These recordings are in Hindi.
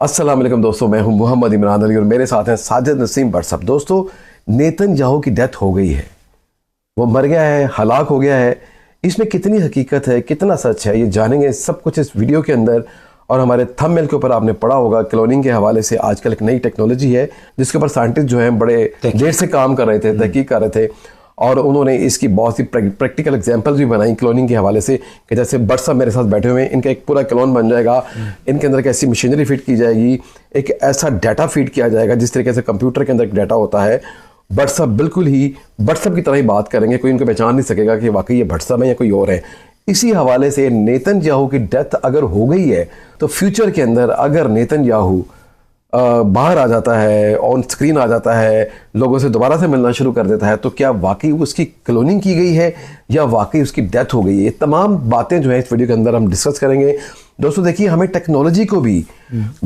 अस्सलाम वालेकुम दोस्तों, मैं हूं मोहम्मद इमरान अली और मेरे साथ हैं साजिद नसीम बरसब। दोस्तों, नेतन्याहू की डेथ हो गई है, वो मर गया है, हलाक हो गया है। इसमें कितनी हकीकत है, कितना सच है, ये जानेंगे सब कुछ इस वीडियो के अंदर। और हमारे थंबनेल के ऊपर आपने पढ़ा होगा, क्लोनिंग के हवाले से आजकल एक नई टेक्नोलॉजी है जिसके ऊपर साइंटिस्ट जो हैं बड़े देर से काम कर रहे थे, तहकीक कर रहे थे, और उन्होंने इसकी बहुत सी प्रैक्टिकल एग्जांपल्स भी बनाई क्लोनिंग के हवाले से कि जैसे बरसब मेरे साथ बैठे हुए हैं, इनका एक पूरा क्लोन बन जाएगा, इनके अंदर एक ऐसी मशीनरी फिट की जाएगी, एक ऐसा डाटा फीड किया जाएगा जिस तरीके से कंप्यूटर के अंदर डाटा होता है। बरसब बिल्कुल ही बरसब की तरह ही बात करेंगे, कोई इनको पहचान नहीं सकेगा कि वाकई ये बरसब है या कोई और है। इसी हवाले से नेतन्याहू की डेथ अगर हो गई है तो फ्यूचर के अंदर अगर नेतन्याहू बाहर आ जाता है, ऑन स्क्रीन आ जाता है, लोगों से दोबारा से मिलना शुरू कर देता है, तो क्या वाकई उसकी क्लोनिंग की गई है या वाकई उसकी डेथ हो गई है? ये तमाम बातें जो है इस वीडियो के अंदर हम डिस्कस करेंगे। दोस्तों देखिए, हमें टेक्नोलॉजी को भी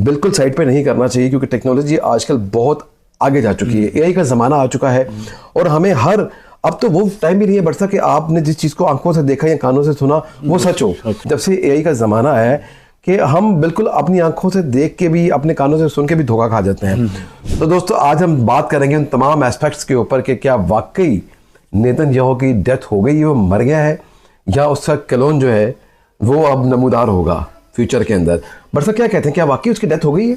बिल्कुल साइड पे नहीं करना चाहिए, क्योंकि टेक्नोलॉजी आजकल बहुत आगे जा चुकी है, एआई का ज़माना आ चुका है। और हमें अब तो वो टाइम भी नहीं है बरसा कि आपने जिस चीज़ को आंखों से देखा या कानों से सुना वो सच हो। जब से एआई का ज़माना है कि हम बिल्कुल अपनी आंखों से देख के भी, अपने कानों से सुन के भी धोखा खा जाते हैं। तो दोस्तों, आज हम बात करेंगे उन तमाम एस्पेक्ट्स के ऊपर कि क्या वाकई नेतन्याहू की डेथ हो गई है, वो मर गया है, या उसका क्लोन जो है वो अब नमूदार होगा फ्यूचर के अंदर। बरसा क्या कहते हैं, क्या वाकई उसकी डेथ हो गई है?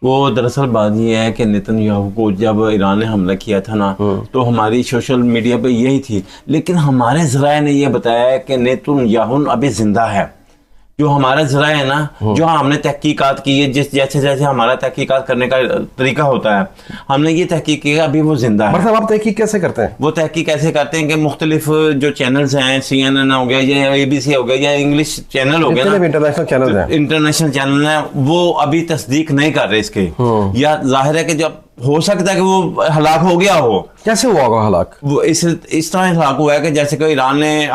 वो दरअसल बात ये है कि नेतन्याहू को जब ईरान ने हमला किया था ना, तो हमारी सोशल मीडिया पे यही थी, लेकिन हमारे ज़राए ने ये बताया कि नेतन्याहू अभी जिंदा है। जो हमारा ज़राए है ना, जो हमने तहकीकात की है, जैसे जैसे हमारा तहकीकात करने का तरीका होता है, हमने ये तहकीक किया अभी वो जिंदा है। मतलब आप तहकीक कैसे करते हैं? वो तहकीक ऐसे करते हैं कि मुख्तलिफ जो चैनल्स हैं, CNN हो गया या ABC हो गया या इंग्लिश चैनल हो गया ना, इंटरनेशनल चैनल है, वो अभी तस्दीक नहीं कर रहे इसके, या जाहिर है कि जब हो सकता है कि वो हलाक हो गया हो। कैसे हुआ होगा हलाक? वो इस तरह हलाक हुआ है कि जैसे कि ईरान ने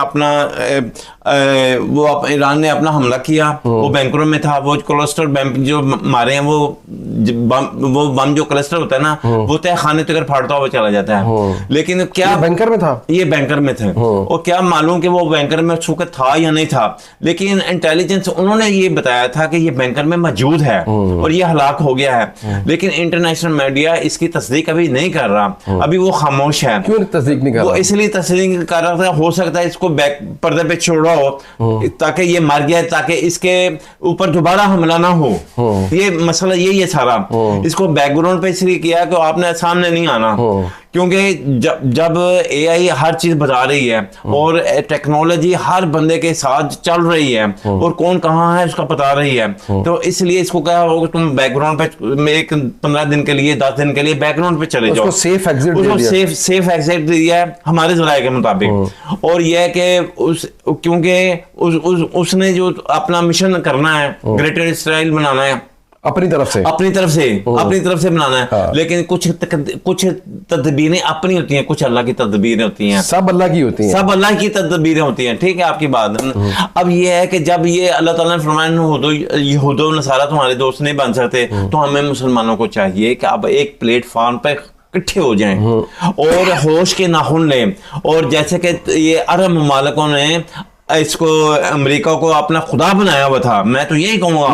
अपना हमला किया, वो बैंकरों में था, वो क्लस्टर बम जो मारे हैं, वो बम जो क्लस्टर होता है ना, वो तय खाने तक फाड़ता हुआ चला जाता है। लेकिन क्या बैंकर में था? ये बैंकर में थे, और क्या मालूम कि वो बैंकर में छुकर था या नहीं था, लेकिन इंटेलिजेंस उन्होंने ये बताया था कि ये बैंकर में मौजूद है और ये हलाक हो गया है। लेकिन इंटरनेशनल मीडिया इसकी तस्दीक अभी नहीं कर रहा, अभी वो खामोश है। क्यों तस्दीक नहीं कर रहा? वो इसलिए तस्दीक कर रहा था, हो सकता है इसको पर्दे पे छोड़ा हो ताकि ये मर गया, ताकि इसके ऊपर दोबारा हमला ना हो। ये मसला यही है सारा। इसको बैकग्राउंड पे इसलिए किया कि आपने सामने नहीं आना, क्योंकि जब एआई हर चीज बता रही है और टेक्नोलॉजी हर बंदे के साथ चल रही है और कौन कहाँ है उसका बता रही है, तो इसलिए इसको कहा होगा तुम बैकग्राउंड पे एक 15 दिन के लिए 10 दिन के लिए बैकग्राउंड पे चले जाओ। सेफ एग्जिट दिया है हमारे ज़राए के मुताबिक। और यह कि क्योंकि उसने जो अपना मिशन करना है, ग्रेटर इजराइल बनाना है, अपनी तरफ से बनाना है। हाँ। लेकिन कुछ तदबीरें अपनी होती हैं, कुछ अल्लाह की तदबीरें होती हैं। सब अल्लाह की होती हैं, सब अल्लाह की तदबीरें होती हैं। ठीक है आपकी बात। अब ये है कि जब ये अल्लाह ताला ने फरमाया यहूद नसारा तुम्हारे दोस्त नहीं बन सकते, तो हमें मुसलमानों को चाहिए कि अब एक प्लेटफॉर्म पे इकट्ठे हो जाएं और होश के नाखून लें। और जैसे कि ये अरब ममालिकों ने इसको अमेरिका को अपना खुदा बनाया हुआ था, मैं तो यही कहूंगा।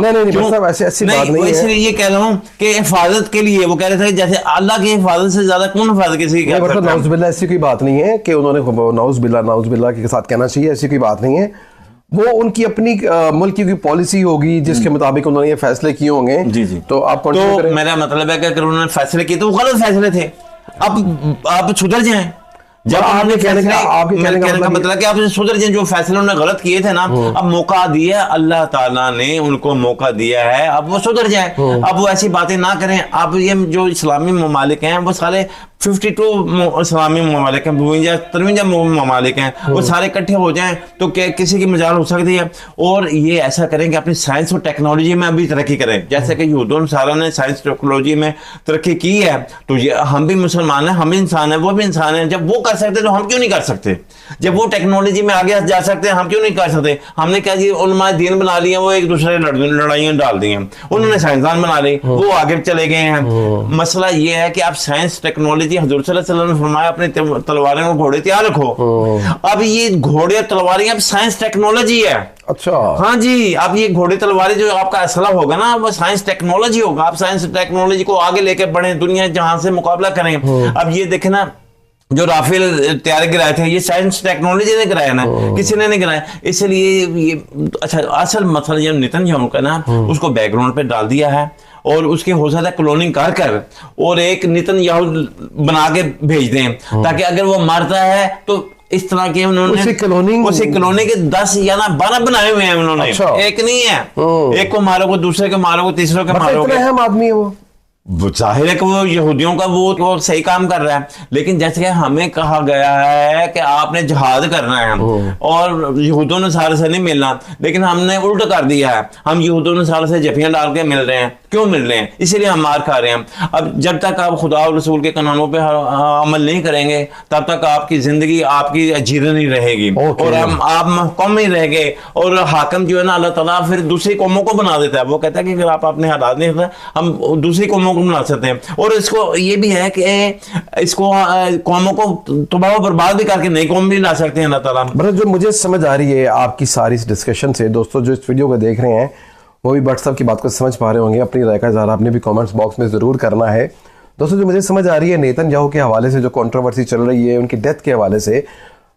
ऐसी बात नहीं है। इसलिए ये कह रहा हूँ कि हिफाजत के लिए वो कह रहे थे जैसे अल्लाह की हिफाजत से ज्यादा कौन हिफाजत किसी की कर सकता है? नाउज़ुबिल्लाह, ऐसी कोई बात नहीं है कि उन्होंने नाउज़ुबिल्लाह के साथ कहना चाहिए, ऐसी कोई बात नहीं है। वो उनकी अपनी मुल्क की पॉलिसी होगी जिसके मुताबिक उन्होंने ये फैसले किए होंगे। जी। तो आप मेरा मतलब है कि अगर उन्होंने फैसले किए तो वो गलत फैसले थे। अब आप सुधर जाएं। जब आपने कहने का मतलब कि आप सुधर जाएं, जो फैसले उन्होंने गलत किए थे ना, अब मौका दिया अल्लाह ताला ने, उनको मौका दिया है, अब वो सुधर जाए, अब वो ऐसी बातें ना करें। अब ये जो इस्लामी ममालिक हैं वो सारे 52 इस्लामी ममालिक हैं, 53 ममालिक हैं, वो सारे इकट्ठे हो जाएं तो क्या किसी की मजाल हो सकती है? और ये ऐसा करें कि अपनी साइंस और टेक्नोलॉजी में अभी तरक्की करें, जैसे कि यहूद सारा ने साइंस टेक्नोलॉजी में तरक्की की है, तो ये हम भी मुसलमान हैं, हम भी इंसान हैं, वो भी इंसान हैं। जब वो कर सकते तो हम क्यों नहीं कर सकते? जब वो टेक्नोलॉजी में आगे जा सकते हैं, हम क्यों नहीं कर सकते? हमने क्या जी उलमाए दीन बना लिया, वो एक दूसरे लड़ाइयां डाल दी हैं, उन्होंने साइंसदान बना ली, वो आगे चले गए हैं। मसला ये है कि आप साइंस टेक्नोलॉजी, हजूर सल्लल्लाहु अलैहि वसल्लम ने फरमाया अपनी तलवारें और घोड़े तैयार रखो। अब ये घोड़े और तलवारें अब साइंस टेक्नोलॉजी है। अच्छा, हाँ जी, अब ये घोड़े तलवारें जो आपका असला होगा ना, वो साइंस टेक्नोलॉजी होगा। आप साइंस टेक्नोलॉजी को आगे लेके बढ़े, दुनिया जहां से मुकाबला करें। अब ये देखे ना, जो राफेल तैयार गिराए थे, ये साइंस टेक्नोलॉजी ने गिराया ना, किसी ने नहीं गिराया। इसलिए ये अच्छा, असल मसला जो नेतन्याहू का ना, उसको बैकग्राउंड पे डाल दिया है और उसके हो सकता है क्लोनिंग कर और एक नेतन्याहू बना के भेज दें, ताकि अगर वो मरता है तो इस तरह के उन्होंने उसी कॉलोनी के 10 या ना 12 बनाए हुए हैं उन्होंने। अच्छा। एक नहीं है, एक को मारोगे, दूसरे को मारोगे, तीसरे को मारोगे। अहम आदमी है वो जाहिर है कि वो यहूदियों का वो सही काम कर रहा है, लेकिन जैसे कि हमें कहा गया है कि आपने जिहाद करना है और यहूदियों ने सारे से नहीं मिलना, लेकिन हमने उल्टा कर दिया है। हम यहूदियों ने सारे से जफियां डाल के मिल रहे हैं। क्यों मिल रहे हैं? इसीलिए हम मार खा रहे हैं। अब जब तक आप खुदा और रसूल के कानूनों पे अमल नहीं करेंगे, तब तक आपकी जिंदगी आपकी जीर्ण नहीं रहेगी और आप महकूम नहीं रहेंगे। और हाकिम जो है ना, अल्लाह ताला फिर दूसरी कौमों को बना देता है। वो कहता है कि अगर आप अपने हालात नहीं होते, हम दूसरी कौमों को बना सकते हैं। और इसको ये भी है कि इसको कौमों को तबाह बर्बाद भी करके नई कौम भी ला सकते हैं अल्लाह ताला। जो मुझे समझ आ रही है आपकी सारी डिस्कशन से, दोस्तों जो इस वीडियो को देख रहे हैं वो भी व्हाट्सएप की बात को समझ पा रहे होंगे। अपनी राय का इज़हार आपने भी कमेंट्स बॉक्स में ज़रूर करना है। दोस्तों जो मुझे समझ आ रही है, नेतन्याहू के हवाले से जो कंट्रोवर्सी चल रही है, उनकी डेथ के हवाले से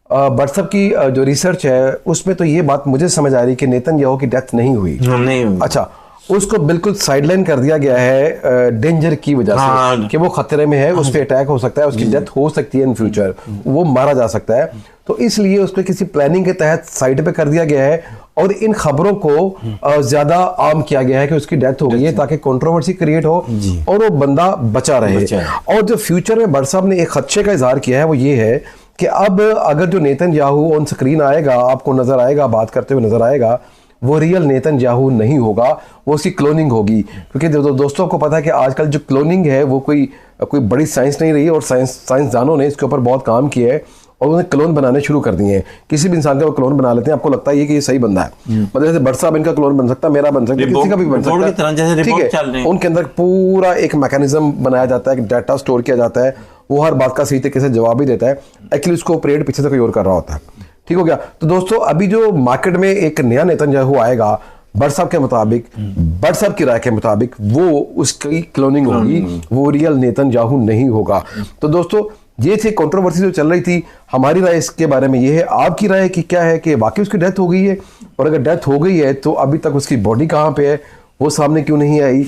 व्हाट्सएप की जो रिसर्च है उसमें तो ये बात मुझे समझ आ रही है कि नेतन्याहू की डेथ नहीं हुई। अच्छा, उसको बिल्कुल साइडलाइन कर दिया गया है डेंजर की वजह से, कि वो खतरे में है, उस पर अटैक हो सकता है, उसकी डेथ हो सकती है इन फ्यूचर, वो मारा जा सकता है। तो इसलिए उस पर किसी प्लानिंग के तहत साइड पे कर दिया गया है और इन खबरों को ज्यादा आम किया गया है कि उसकी डेथ हो गई है, ताकि कंट्रोवर्सी क्रिएट हो और वो बंदा बचा रहे। और जो फ्यूचर में भट्ट साहब ने एक खदशे का इजहार किया है, वो ये है कि अब अगर जो नेतन्याहू ऑन स्क्रीन आएगा, आपको नजर आएगा, बात करते हुए नजर आएगा, वो रियल नेतन्याहू नहीं होगा, वो उसकी क्लोनिंग होगी। क्योंकि दोस्तों को पता है कि आजकल जो क्लोनिंग है वो कोई बड़ी साइंस नहीं रही है और साइंसदानों ने इसके ऊपर बहुत काम किया है और उन्हें क्लोन बनाने शुरू कर दिए हैं। किसी भी इंसान का वो क्लोन बना लेते हैं, आपको लगता है कि ये सही बंदा है, मतलब जैसे भट्ट साहब इनका क्लोन बन सकता है, मेरा बन सकता है, किसी का भी बन सकता है, ठीक है। उनके अंदर पूरा एक मैकेनिज्म बनाया जाता है, डाटा स्टोर किया जाता है, वो हर बात का सही तरीके से जवाब भी देता है। एक्चुअली उसको ऑपरेट पीछे से कोई और कर रहा होता है, ठीक हो गया। तो दोस्तों अभी जो मार्केट में एक नया नेतन्याहू आएगा, भट्ट साहब के मुताबिक, भट्ट साहब की राय के मुताबिक, वो उसकी क्लोनिंग होगी, वो रियल नेतन्याहू नहीं होगा। तो दोस्तों ये थी कंट्रोवर्सी जो चल रही थी। हमारी राय इसके बारे में ये है, आपकी राय की क्या है कि वाकई उसकी डेथ हो गई है, और अगर डेथ हो गई है तो अभी तक उसकी बॉडी कहाँ पे है, वो सामने क्यों नहीं आई,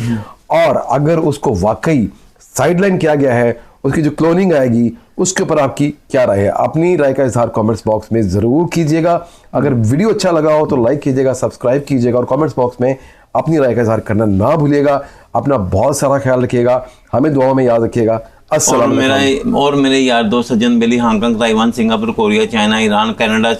और अगर उसको वाकई साइडलाइन किया गया है, उसकी जो क्लोनिंग आएगी उसके ऊपर आपकी क्या राय है? अपनी राय का इजहार कमेंट्स बॉक्स में जरूर कीजिएगा। अगर वीडियो अच्छा लगा हो तो लाइक कीजिएगा, सब्सक्राइब कीजिएगा और कमेंट्स बॉक्स में अपनी राय का इजहार करना ना भूलिएगा। अपना बहुत सारा ख्याल रखिएगा, हमें दुआओं में याद रखिएगा। और मेरे यार दोस्त सज्जन बेली Hong Kong, Taiwan, Singapore, Korea, China, Iran, Canada,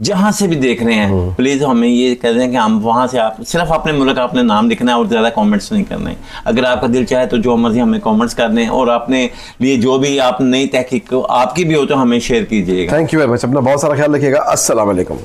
जहां से भी देख रहे हैं, प्लीज हमें ये कह दें कि हम वहां से, आप सिर्फ अपने मुल्क का अपने नाम लिखना है और ज्यादा कमेंट्स नहीं करने। अगर आपका दिल चाहे तो जो मर्जी हमें कमेंट्स कर दें, और अपने लिए जो भी आप नई तहकीक आपकी भी हो तो हमें शेयर कीजिएगा। Thank you very much. अपना बहुत सारा ख्याल रखिएगा। अस्सलाम वालेकुम।